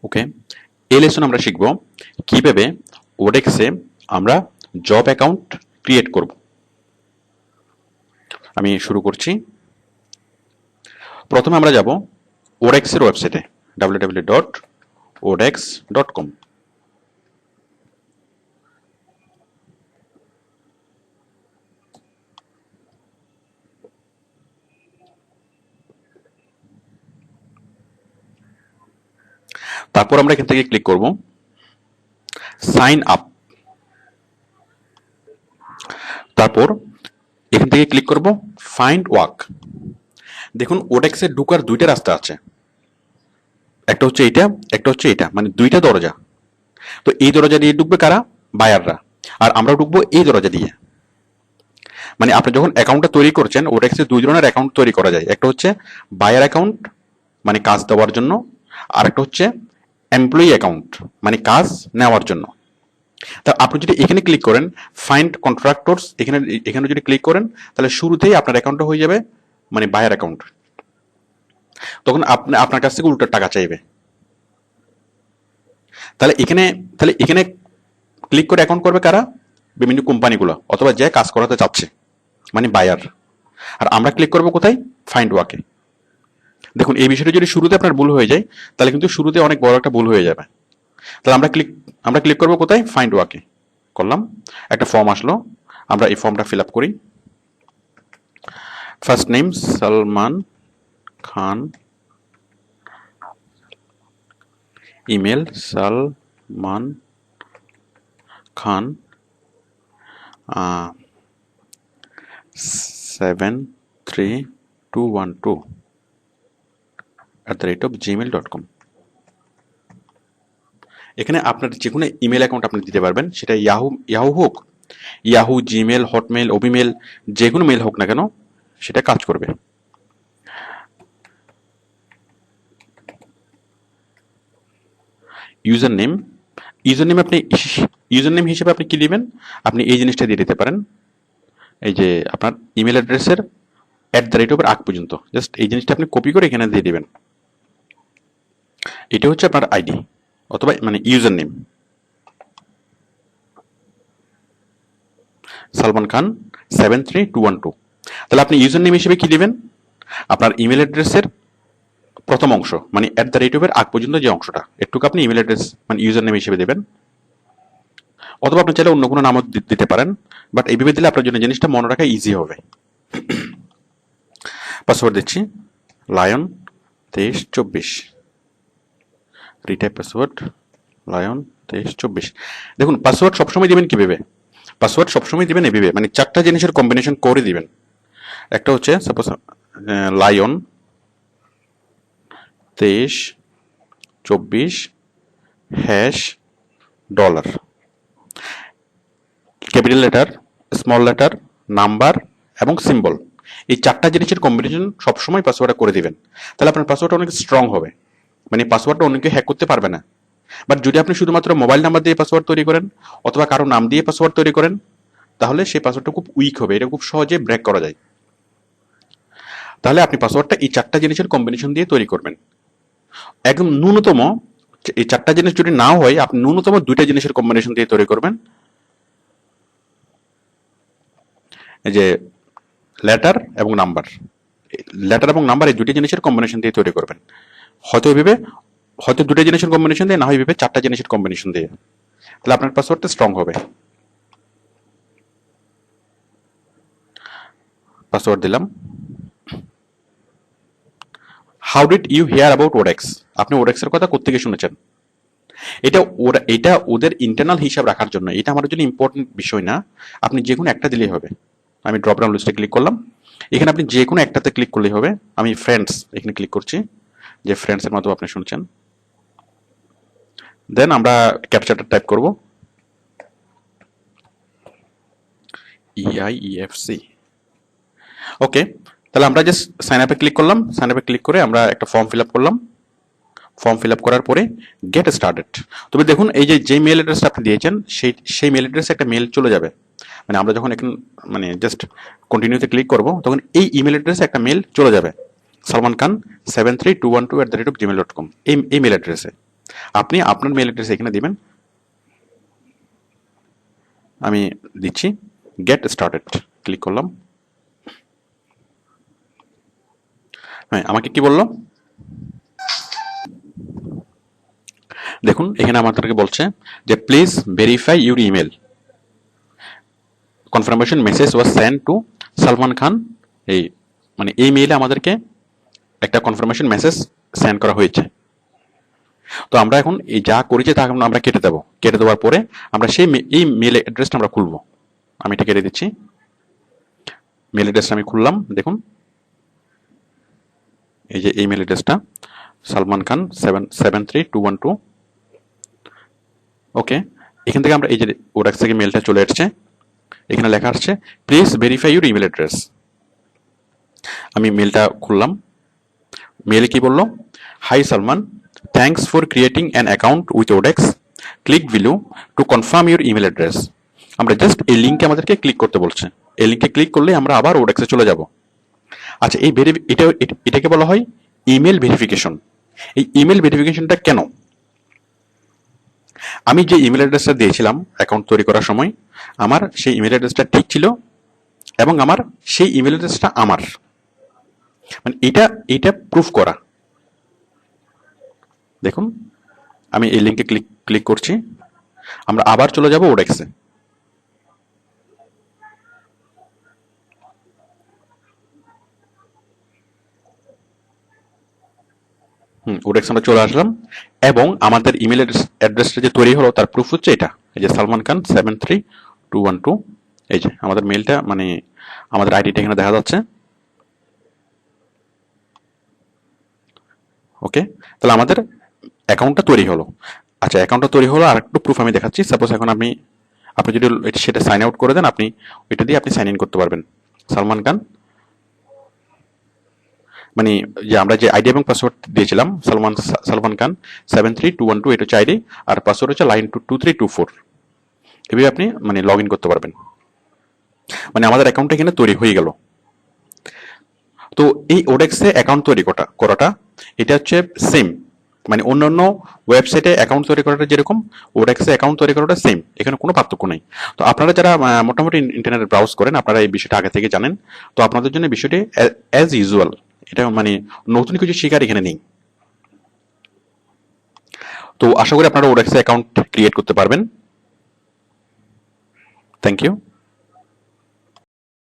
ওকে, এই লেসন আমরা শিখব কিভাবে ওডেক্সে আমরা জব অ্যাকাউন্ট ক্রিয়েট করব। আমি শুরু করছি। প্রথমে আমরা যাব ওডেক্সের ওয়েবসাইটে www.odex.com। তারপর আমরা এখান থেকে ক্লিক করব সাইন আপ। তারপর এখান থেকে ক্লিক করব ফাইন্ড ওয়ার্ক। দেখুন ওডেক্সে ঢোকার দুইটা রাস্তা আছে, একটা হচ্ছে এইটা, একটা হচ্ছে এটা, মানে দুইটা দরজা। তো এই দরজা দিয়ে ঢুকবে কারা? বায়াররা। আর আমরা ঢুকবো এই দরজা দিয়ে। মানে আপনি যখন অ্যাকাউন্টটা তৈরি করছেন, ওডেক্সে দুই ধরনের অ্যাকাউন্ট তৈরি করা যায়। একটা হচ্ছে বায়ার অ্যাকাউন্ট, মানে কাজ দেওয়ার জন্য, আর একটা হচ্ছে এমপ্লয়ি অ্যাকাউন্ট, মানে কাজ নেওয়ার জন্য। তা আপনি যদি এখানে ক্লিক করেন ফাইন্ড কন্ট্রাক্টরস, এখানে এখানে যদি ক্লিক করেন তাহলে শুরুতেই আপনার অ্যাকাউন্টটা হয়ে যাবে মানে বায়ার অ্যাকাউন্ট। তখন আপনি আপনার কাছ থেকে উল্টো টাকা চাইবে। তাহলে এখানে ক্লিক করে অ্যাকাউন্ট করবে কারা? বিভিন্ন কোম্পানিগুলো অথবা যে কাজ করাতে চাচ্ছে, মানে বায়ার। আর আমরা ক্লিক করবো কোথায়? ফাইন্ড ওয়ার্কে। দেখুন এই বিষয়টা যদি শুরুতে আপনার ভুল হয়ে যায় তাহলে কিন্তু শুরুতে অনেক বড় একটা ভুল হয়ে যাবে। তাহলে আমরা ক্লিক করবো কোথায়? ফাইন্ড ওয়ার্কে করলাম। একটা ফর্ম আসলো, আমরা এই ফর্মটা ফিল আপ করি। First name Salman Khan, email Salman Khan 73212 @gmail.com। এখানে আপনার যে কোনো ইমেল অ্যাকাউন্ট আপনি দিতে পারবেন, সেটা ইয়াহু হোক, ইয়াহু, জিমেল, হটমেল, ওবিমেল, যে কোনো মেল হোক না কেন সেটা কাজ করবে। ইউজার নেম হিসেবে আপনি কি দিবেন? আপনি এই জিনিসটা দিয়ে দিতে পারেন, এই যে আপনার ইমেল অ্যাড্রেসের @আগ পর্যন্ত জাস্ট এই জিনিসটা আপনি কপি করে এখানে দিয়ে দিবেন। এটা হচ্ছে আপনার আইডি অথবা মানে ইউজার নেম সালমান খান 73212। তাহলে আপনি ইউজার নেম হিসেবে কি দিবেন? আপনার ইমেল অ্যাড্রেসের প্রথম অংশ, মানে আগ পর্যন্ত যে অংশটা, একটুকু আপনি ইমেল অ্যাড্রেস মানে ইউজার নেম হিসেবে দেবেন। অথবা আপনি চাইলে অন্য কোনো নামও দিতে পারেন, বাট এইভাবে দিলে আপনার জন্য জিনিসটা মনে রাখা ইজি হবে। পাসওয়ার্ড দিচ্ছি লায়ন 2324, রিটাইপ পাসওয়ার্ড লায়ন 2324। দেখুন পাসওয়ার্ড সবসময় দিবেন কিভাবে? পাসওয়ার্ড সবসময় দিবেন এভাবে, মানে চারটা জিনিসের কম্বিনেশন করে দিবেন। একটা হচ্ছে suppose lion 2324 $, capital letter, small letter, number এবং সিম্বল। এই চারটা জিনিসের কম্বিনেশন সবসময় পাসওয়ার্ডটা করে দিবেন। তাহলে আপনার পাসওয়ার্ডটা অনেক স্ট্রং হবে, মানে পাসওয়ার্ডটা অনেকে হ্যাক করতে পারবে না। বাট যদি আপনি শুধুমাত্র মোবাইল নাম্বার দিয়ে পাসওয়ার্ড তৈরি করেন অথবা কারো নাম দিয়ে পাসওয়ার্ড তৈরি করেন তাহলে সেই পাসওয়ার্ডটা খুব উইক হবে, এটা খুব সহজে ব্রেক করা যায়। তাহলে আপনি পাসওয়ার্ডটা এই চারটা জিনিসের কম্বিনেশন দিয়ে তৈরি করবেন। একদম ন্যূনতম এই চারটা জিনিস যদি নাও হয়, আপনি ন্যূনতম দুইটা জিনিসের কম্বিনেশন দিয়ে তৈরি করবেন। এই যে লেটার এবং নাম্বার, এই দুটি জিনিসের কম্বিনেশন দিয়ে তৈরি করবেন। হয়তো দুটো জিনিসের কম্বিনেশন দিয়ে, না হয় ভেবে চারটা জিনিসের কম্বিনেশন দিয়ে। তাহলে আপনার পাসওয়ার্ডটা স্ট্রং হবে। পাসওয়ার্ড দিলাম। How did you hear about Odex? আপনি ওডেক্স এর কথা কোত্থেকে শুনেছেন? এটা ওদের ইন্টারনাল হিসাব রাখার জন্য, এটা আমার জন্য ইম্পর্টেন্ট বিষয় না। আপনি যে কোনো একটা দিলেই হবে। আমি ড্রপ ডাউন লিস্টে ক্লিক করলাম, এখানে আপনি যে কোনো একটাতে ক্লিক করলেই হবে। আমি ফ্রেন্ডস এখানে ক্লিক করছি, যে ফ্রেন্ডস এর মাধ্যমে আপনি শুনছেন। দেন আমরা ক্যাপচারটা টাইপ করব, EIEFC। ওকে, তাহলে আমরা জাস্ট সাইন আপে ক্লিক করলাম। সাইন আপে ক্লিক করে আমরা একটা ফর্ম ফিল আপ করলাম। ফর্ম ফিল আপ করার পরে গেট স্টার্টেড। তবে দেখুন এই যে মেল অ্যাড্রেসটা আপনি দিয়েছেন সেই মেল অ্যাড্রেসে একটা মেল চলে যাবে। মানে আমরা যখন এখন মানে জাস্ট কন্টিনিউতে ক্লিক করব তখন এই ইমেল অ্যাড্রেসে একটা মেল চলে যাবে, সালমান খান 73212 @gmail.com, এই মেল অ্যাড্রেসে। আপনি আপনার মেল অ্যাড্রেস এখানে দিবেন। আমি দিচ্ছি গেট স্টার্টেড, ক্লিক করলাম। হ্যাঁ, আমাকে কি বললো দেখুন, এখানে আমাদেরকে বলছে যে please verify your email, confirmation message was send to Salman Khan. এই মানে এই মেইলে আমাদেরকে একটা কনফার্মেশন মেসেজ সেন্ড করা হয়েছে। তো আমরা এখন এই যা করেছি তা এখন আমরা কেটে দেবো। কেটে দেওয়ার পরে আমরা এই মেল অ্যাড্রেসটা আমরা খুলবো। আমি এটা কেটে দিচ্ছি। মেল অ্যাড্রেসটা আমি খুললাম। দেখুন এই যে এই মেল অ্যাড্রেসটা সালমান খান 773212। ওকে, এখান থেকে আমরা এই যে ওডাক্স থেকে মেলটা চলে আসছে, এখানে লেখা আসছে please verify your email address. আমি মেলটা খুললাম। মেলে কি বললো, hi Salman, thanks for creating an account with Odex, click below to confirm your email address. আমরা জাস্ট এই লিঙ্কে আমাদেরকে ক্লিক করতে বলছে। এই লিঙ্কে ক্লিক করলে আমরা আবার ওডেক্সে চলে যাব। আচ্ছা, এই এটাকে বলা হয় ইমেল ভেরিফিকেশন। এই ইমেল ভেরিফিকেশনটা কেন? আমি যে ইমেল অ্যাড্রেসটা দিয়েছিলাম অ্যাকাউন্ট তৈরি করার সময়, আমার সেই ইমেল অ্যাড্রেসটা ঠিক ছিল এবং আমার সেই ইমেল অ্যাড্রেসটা আমার, মানে এটা প্রুফ করা। দেখুন আমি এই লিঙ্কে ক্লিক করছি। আমরা আবার চলে যাব ওডেক্সে। ওডেক্স আমরা চলে আসলাম এবং আমাদের ইমেল অ্যাড্রেসটা যে তৈরি হলো তার প্রুফ হচ্ছে এটা, এই যে সালমান খান 73212। এই যে আমাদের মেলটা, মানে আমাদের আইডিটা এখানে দেখা যাচ্ছে। ওকে, তাহলে আমাদের অ্যাকাউন্টটা তৈরি হলো। আচ্ছা, অ্যাকাউন্টটা তৈরি হলো, আর একটু প্রুফ আমি দেখাচ্ছি। সাপোজ এখন আপনি যদি সেটা সাইন আউট করে দেন, আপনি এটা দিয়ে আপনি সাইন ইন করতে পারবেন। সালমান খান, মানে যে আমরা যে আইডি এবং পাসওয়ার্ড দিয়েছিলাম সালমান খান 73212, এটা হচ্ছে আইডি, আর পাসওয়ার্ড হচ্ছে line2324। এভাবে আপনি মানে লগ ইন করতে পারবেন। মানে আমাদের অ্যাকাউন্টটা এখানে তৈরি হয়ে গেল। তো এই ওডেক্সে অ্যাকাউন্ট তৈরি করাটা এটা হচ্ছে সেম, মানে অন্যান্য ওয়েবসাইটে অ্যাকাউন্ট তৈরি করাটা যেরকম, ওডেক্সে অ্যাকাউন্ট তৈরি করাটা সেম, এখানে কোনো পার্থক্য নেই। তো আপনারা যারা মোটামুটি ইন্টারনেট ব্রাউজ করেন, আপনারা এই বিষয়টা আগে থেকে জানেন। তো আপনাদের জন্য বিষয়টি অ্যাজ ইউজুয়াল, এটা মানে নতুন কিছু শেখার এখানে নেই। তো আশা করি আপনারা ওডেক্সে অ্যাকাউন্ট ক্রিয়েট করতে পারবেন। Thank you.